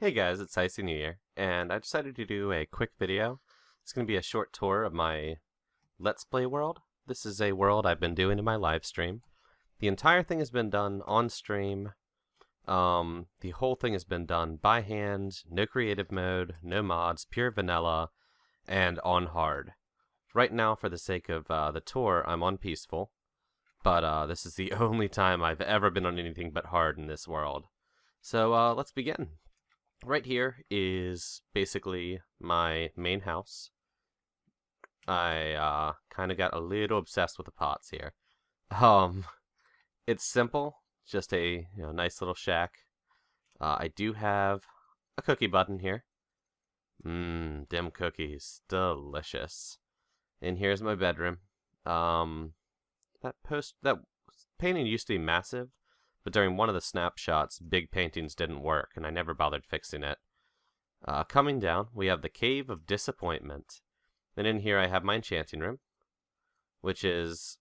Hey guys, it's IcyNewYear, and I decided to do a quick video. It's going to be a short tour of my Let's Play world. This is a world I've been doing in my live stream. The entire thing has been done on stream. The whole thing has been done by hand, no creative mode, no mods, pure vanilla, and on hard. Right now, for the sake of the tour, I'm on peaceful, but this is the only time I've ever been on anything but hard in this world. So let's begin. Right here is basically my main house. I kind of got a little obsessed with the pots here. It's simple, just a nice little shack. I do have a cookie button here. Dem cookies, delicious. And here's my bedroom. That painting used to be massive. But during one of the snapshots, big paintings didn't work, and I never bothered fixing it. Coming down, we have the Cave of Disappointment. And in here I have my enchanting room, which is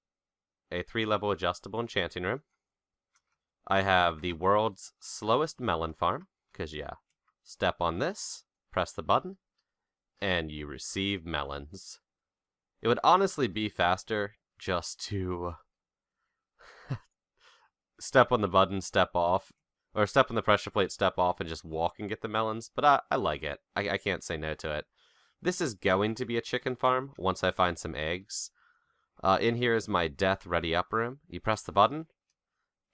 a 3-level adjustable enchanting room. I have the world's slowest melon farm, because step on this, press the button, and you receive melons. It would honestly be faster just to step on the button, step off, or step on the pressure plate, step off, and just walk and get the melons, but I like it. I can't say no to it. This is going to be a chicken farm once I find some eggs. In here is my death ready up room. You press the button,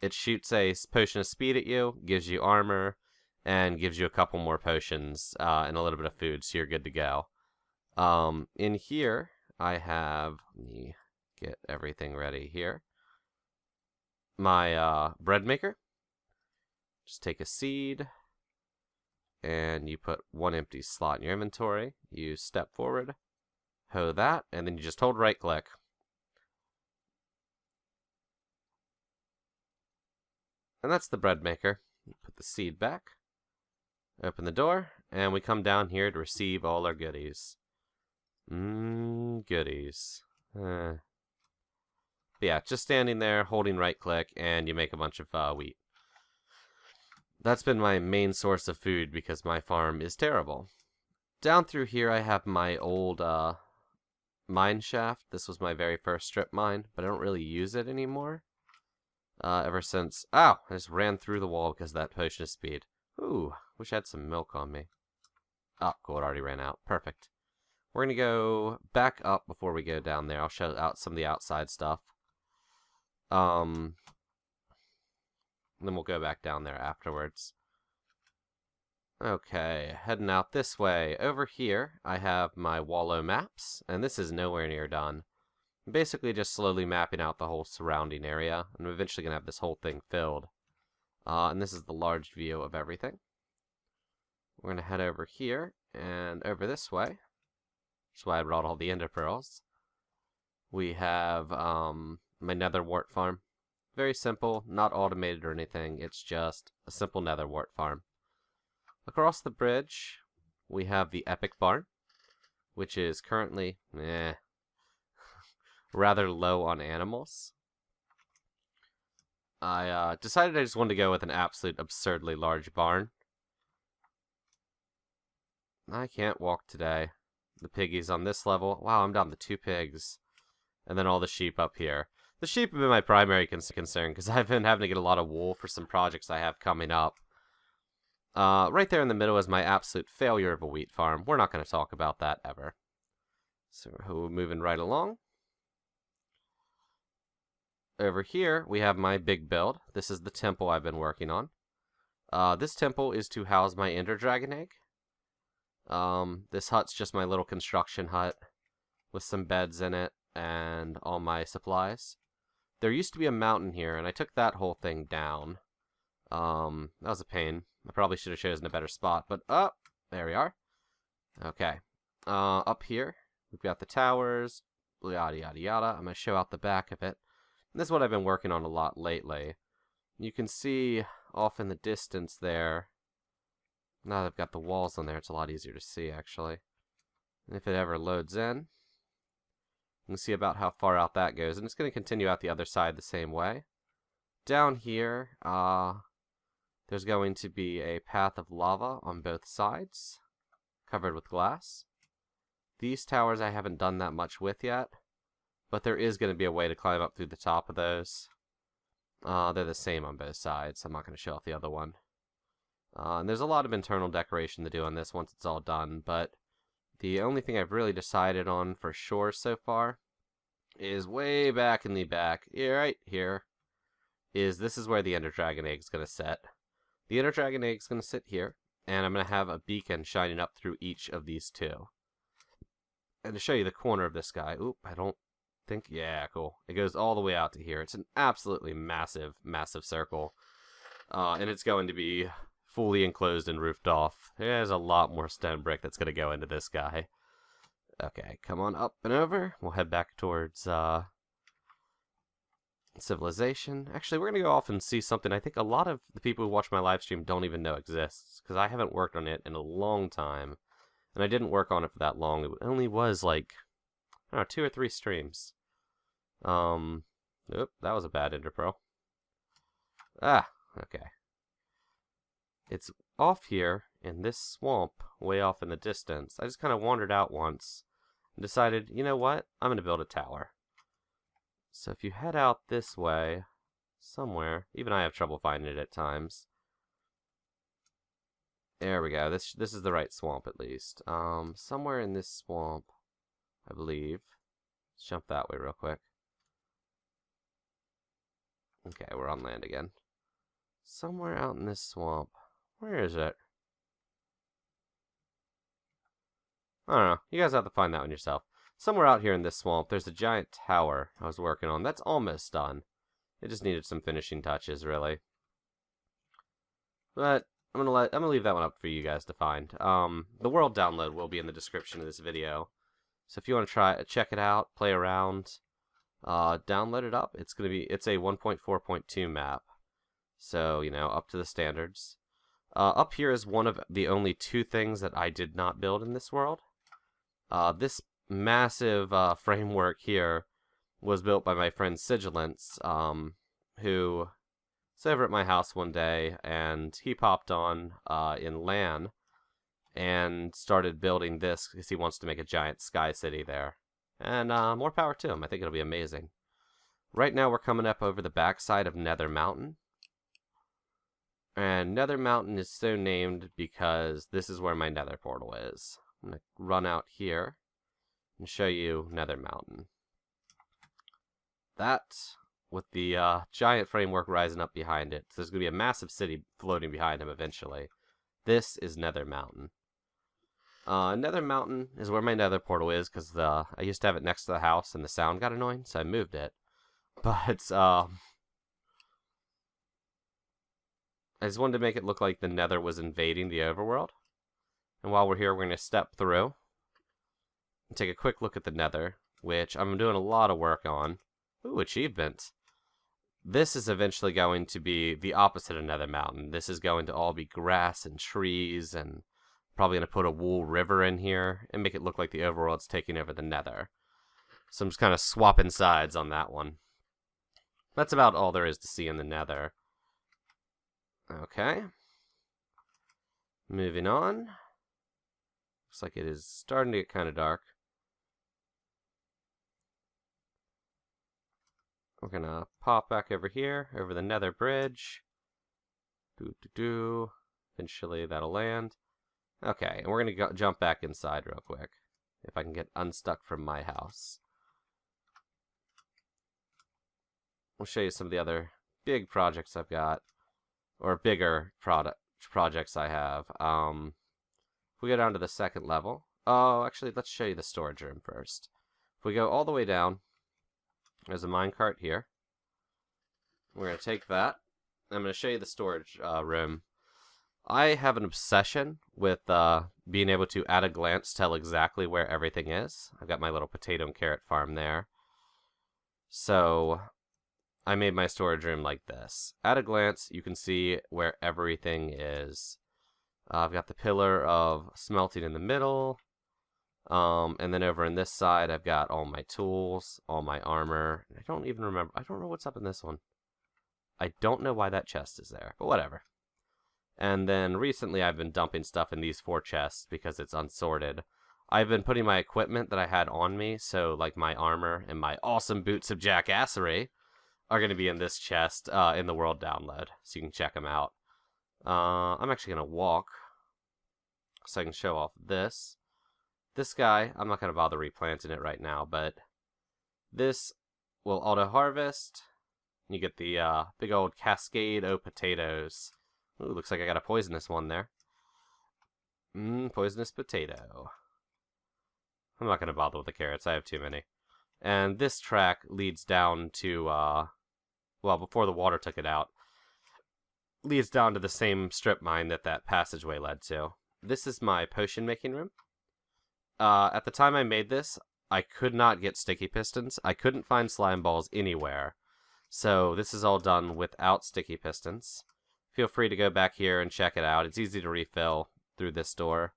it shoots a potion of speed at you, gives you armor, and gives you a couple more potions and a little bit of food, so you're good to go. In here, I have, let me get everything ready here. My bread maker. Just take a seed, and you put one empty slot in your inventory. You step forward, hoe that, and then you just hold right click. And that's the bread maker. Put the seed back, open the door, and we come down here to receive all our goodies. Goodies. But yeah, just standing there, holding right click, and you make a bunch of wheat. That's been my main source of food because my farm is terrible. Down through here I have my old mine shaft. This was my very first strip mine, but I don't really use it anymore. Ever since... Ow! I just ran through the wall because of that potion of speed. Ooh, wish I had some milk on me. Oh, cool, it already ran out. Perfect. We're going to go back up before we go down there. I'll show out some of the outside stuff. Then we'll go back down there afterwards. Okay, heading out this way. Over here, I have my Wallow maps, and this is nowhere near done. I'm basically just slowly mapping out the whole surrounding area. I'm eventually going to have this whole thing filled. And this is the large view of everything. We're going to head over here, and over this way. That's why I brought all the ender pearls. We have my nether wart farm. Very simple, not automated or anything. It's just a simple nether wart farm. Across the bridge, we have the epic barn, which is currently rather low on animals. I decided I just wanted to go with an absolute absurdly large barn. I can't walk today. The piggies on this level. Wow, I'm down to 2 pigs. And then all the sheep up here. The sheep have been my primary concern because I've been having to get a lot of wool for some projects I have coming up. Right there in the middle is my absolute failure of a wheat farm. We're not going to talk about that ever. So we're moving right along. Over here, we have my big build. This is the temple I've been working on. This temple is to house my ender dragon egg. This hut's just my little construction hut with some beds in it and all my supplies. There used to be a mountain here, and I took that whole thing down. That was a pain. I probably should have chosen a better spot, but there we are. Okay. Up here, we've got the towers, yada yada yada. I'm going to show out the back of it. And this is what I've been working on a lot lately. You can see off in the distance there. Now that I've got the walls on there, it's a lot easier to see, actually. And if it ever loads in, you can see about how far out that goes. And it's going to continue out the other side the same way. Down here, There's going to be a path of lava on both sides, covered with glass. These towers I haven't done that much with yet, but there is going to be a way to climb up through the top of those. They're the same on both sides. I'm not going to show off the other one. And there's a lot of internal decoration to do on this once it's all done, but the only thing I've really decided on for sure so far is way back in the back, right here, this is where the Ender Dragon Egg is going to sit. The Ender Dragon Egg is going to sit here, and I'm going to have a beacon shining up through each of these two. And to show you the corner of this guy, I don't think, yeah, cool. It goes all the way out to here. It's an absolutely massive, massive circle. And it's going to be fully enclosed and roofed off. There's a lot more stone brick that's going to go into this guy. Okay, come on up and over. We'll head back towards civilization. Actually, we're going to go off and see something I think a lot of the people who watch my live stream don't even know exists, because I haven't worked on it in a long time. And I didn't work on it for that long. It only was like, I don't know, 2 or 3 streams. Oop, that was a bad ender pearl. Okay. It's off here in this swamp, way off in the distance. I just kind of wandered out once and decided, you know what? I'm going to build a tower. So if you head out this way, somewhere, even I have trouble finding it at times. There we go. This is the right swamp at least. Somewhere in this swamp, I believe. Let's jump that way real quick. Okay, we're on land again. Somewhere out in this swamp. Where is it? I don't know. You guys have to find that one yourself. Somewhere out here in this swamp, there's a giant tower I was working on. That's almost done. It just needed some finishing touches, really. But I'm gonna leave that one up for you guys to find. The world download will be in the description of this video. So if you want to check it out, play around, download it up. It's a 1.4.2 map. So, you know, up to the standards. Up here is one of the only 2 things that I did not build in this world. This massive framework here was built by my friend Sigilance, who was over at my house one day, and he popped on in LAN and started building this because he wants to make a giant sky city there. And more power to him. I think it'll be amazing. Right now we're coming up over the backside of Nether Mountain. And Nether Mountain is so named because this is where my Nether portal is. I'm going to run out here and show you Nether Mountain. That, with the giant framework rising up behind it, so there's going to be a massive city floating behind him eventually. This is Nether Mountain. Nether Mountain is where my Nether portal is, because I used to have it next to the house and the sound got annoying, so I moved it. But, I just wanted to make it look like the Nether was invading the overworld. And while we're here, we're going to step through and take a quick look at the Nether, which I'm doing a lot of work on. Ooh, achievement. This is eventually going to be the opposite of Nether Mountain. This is going to all be grass and trees, and probably going to put a wool river in here and make it look like the overworld's taking over the Nether. So I'm just kind of swapping sides on that one. That's about all there is to see in the Nether. Okay. Moving on. Looks like it is starting to get kind of dark. We're gonna pop back over here, over the Nether bridge. Eventually that'll land. Okay, and we're gonna jump back inside real quick. If I can get unstuck from my house. We'll show you some of the other big projects I've got. Or bigger projects I have. If we go down to the 2nd level. Oh, actually, let's show you the storage room first. If we go all the way down, there's a minecart here. We're going to take that. I'm going to show you the storage room. I have an obsession with being able to, at a glance, tell exactly where everything is. I've got my little potato and carrot farm there. So I made my storage room like this. At a glance, you can see where everything is. I've got the pillar of smelting in the middle. And then over on this side, I've got all my tools, all my armor. I don't even remember. I don't know what's up in this one. I don't know why that chest is there, but whatever. And then recently I've been dumping stuff in these 4 chests because it's unsorted. I've been putting my equipment that I had on me, so like my armor and my awesome boots of jackassery are going to be in this chest in the world download, so you can check them out. I'm actually going to walk so I can show off this. This guy, I'm not going to bother replanting it right now, but this will auto-harvest. You get the big old cascade o' potatoes. Ooh, looks like I got a poisonous one there. Poisonous potato. I'm not going to bother with the carrots, I have too many. And this track leads down to, well, before the water took it out, leads down to the same strip mine that passageway led to. This is my potion making room. At the time I made this, I could not get sticky pistons. I couldn't find slime balls anywhere. So this is all done without sticky pistons. Feel free to go back here and check it out. It's easy to refill through this door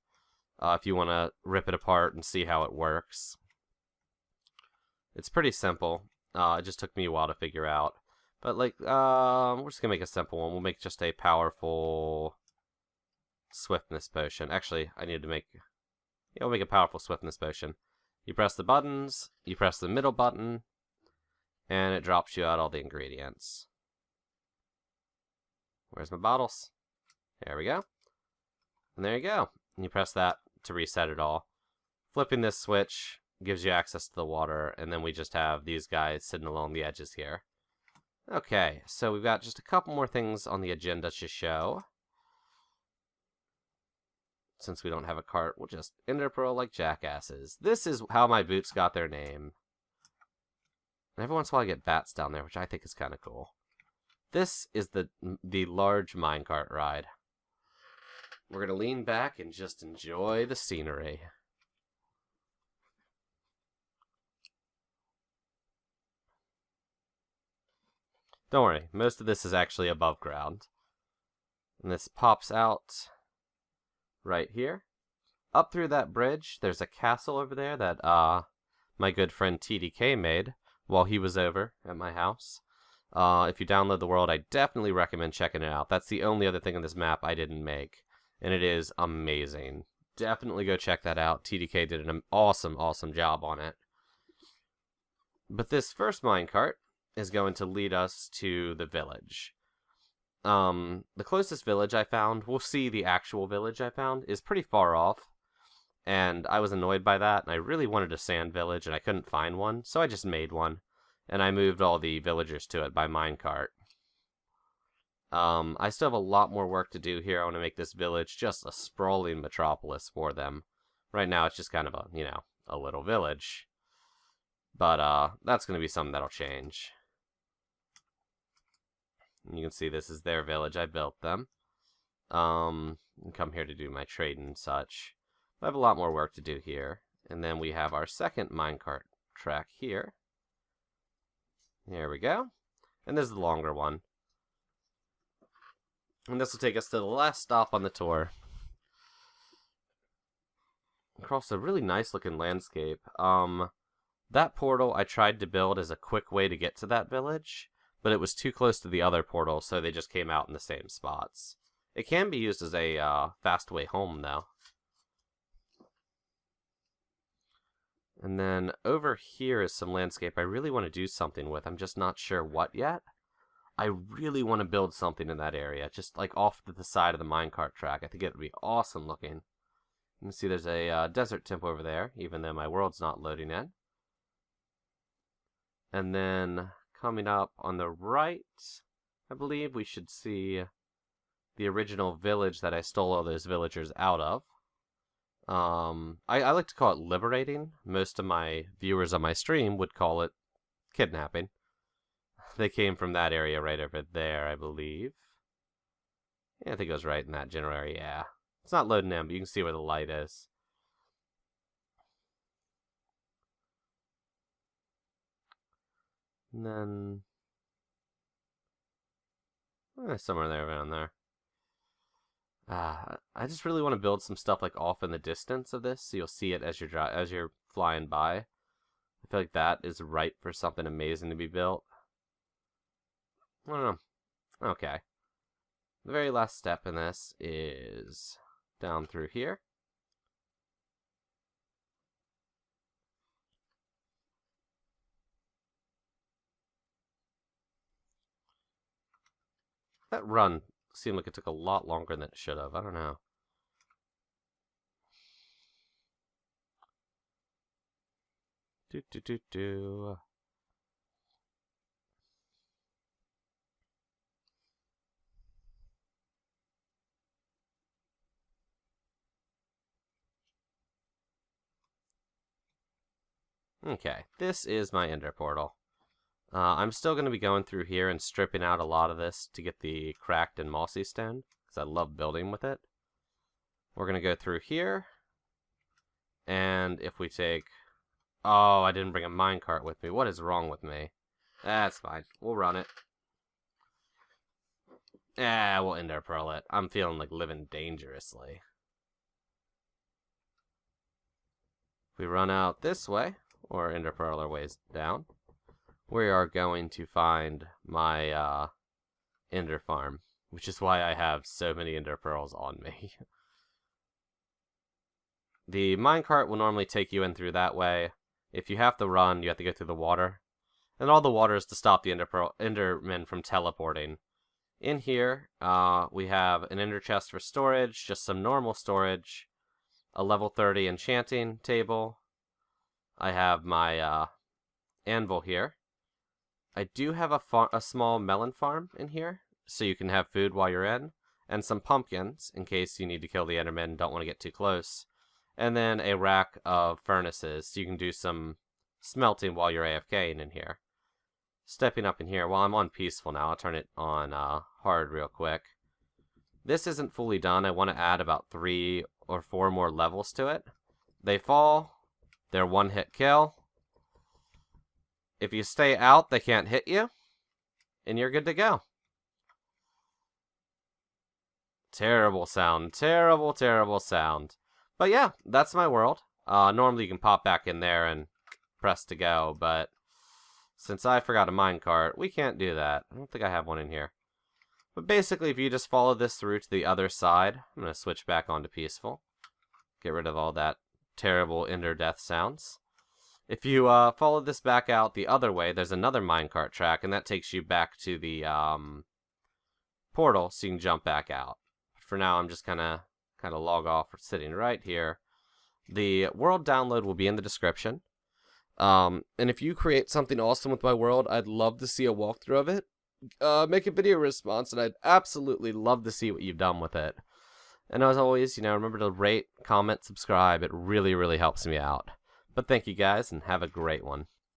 if you want to rip it apart and see how it works. It's pretty simple. It just took me a while to figure out. But like, we're just going to make a simple one. We'll make just a powerful swiftness potion. Actually, I need to make... Yeah, we'll make a powerful swiftness potion. You press the buttons, you press the middle button, and it drops you out all the ingredients. Where's my bottles? There we go. And there you go. And you press that to reset it all. Flipping this switch gives you access to the water, and then we just have these guys sitting along the edges here. Okay, so we've got just a couple more things on the agenda to show. Since we don't have a cart, we'll just ender pearl like jackasses. This is how my boots got their name. And every once in a while I get bats down there, which I think is kind of cool. This is the large minecart ride. We're going to lean back and just enjoy the scenery. Don't worry, most of this is actually above ground. And this pops out right here. Up through that bridge, there's a castle over there that my good friend TDK made while he was over at my house. If you download the world, I definitely recommend checking it out. That's the only other thing on this map I didn't make, and it is amazing. Definitely go check that out. TDK did an awesome, awesome job on it. But this first minecart is going to lead us to the village. The closest village I found, we'll see the actual village I found, is pretty far off. And I was annoyed by that, and I really wanted a sand village, and I couldn't find one, so I just made one. And I moved all the villagers to it by minecart. I still have a lot more work to do here. I want to make this village just a sprawling metropolis for them. Right now it's just kind of a, you know, a little village. But that's going to be something that'll change. And you can see this is their village. I built them. And come here to do my trade and such. I have a lot more work to do here. And then we have our second minecart track here. There we go. And this is the longer one. And this will take us to the last stop on the tour. Across a really nice looking landscape. That portal I tried to build as a quick way to get to that village, but it was too close to the other portal, so they just came out in the same spots. It can be used as a fast way home, though. And then over here is some landscape I really want to do something with. I'm just not sure what yet. I really want to build something in that area, just like off to the side of the minecart track. I think it would be awesome looking. You can see there's a desert temple over there, even though my world's not loading in. And then coming up on the right, I believe we should see the original village that I stole all those villagers out of. I like to call it liberating. Most of my viewers on my stream would call it kidnapping. They came from that area right over there, I believe. Yeah, I think it was right in that general area, yeah. It's not loading in, but you can see where the light is. And then... somewhere there, around there. I just really want to build some stuff like off in the distance of this, so you'll see it as you're flying by. I feel like that is ripe for something amazing to be built. I don't know. Okay. The very last step in this is down through here. That run seemed like it took a lot longer than it should have. I don't know. Do. Okay, this is my ender portal. I'm still going to be going through here and stripping out a lot of this to get the cracked and mossy stone, because I love building with it. We're going to go through here, and if we take... Oh, I didn't bring a minecart with me. What is wrong with me? That's fine. We'll run it. We'll ender pearl it. I'm feeling like living dangerously. If we run out this way, or ender pearl our ways down, we are going to find my ender farm, which is why I have so many ender pearls on me. The minecart will normally take you in through that way. If you have to run, you have to go through the water. And all the water is to stop the endermen from teleporting. In here, we have an ender chest for storage, just some normal storage, a level 30 enchanting table. I have my anvil here. I do have a small melon farm in here, so you can have food while you're in, and some pumpkins, in case you need to kill the endermen and don't want to get too close. And then a rack of furnaces, so you can do some smelting while you're AFKing in here. Stepping up in here, while I'm on peaceful now, I'll turn it on hard real quick. This isn't fully done. I want to add about 3 or 4 more levels to it. They fall, they're one-hit kill. If you stay out, they can't hit you, and you're good to go. Terrible sound. Terrible, terrible sound. But yeah, that's my world. Normally you can pop back in there and press to go, but since I forgot a minecart, we can't do that. I don't think I have one in here. But basically, if you just follow this through to the other side, I'm going to switch back onto peaceful. Get rid of all that terrible ender death sounds. If you follow this back out the other way, there's another minecart track, and that takes you back to the portal, so you can jump back out. For now, I'm just kind of log off, sitting right here. The world download will be in the description. And if you create something awesome with my world, I'd love to see a walkthrough of it. Make a video response, and I'd absolutely love to see what you've done with it. And as always, remember to rate, comment, subscribe. It really, really helps me out. But thank you guys, and have a great one.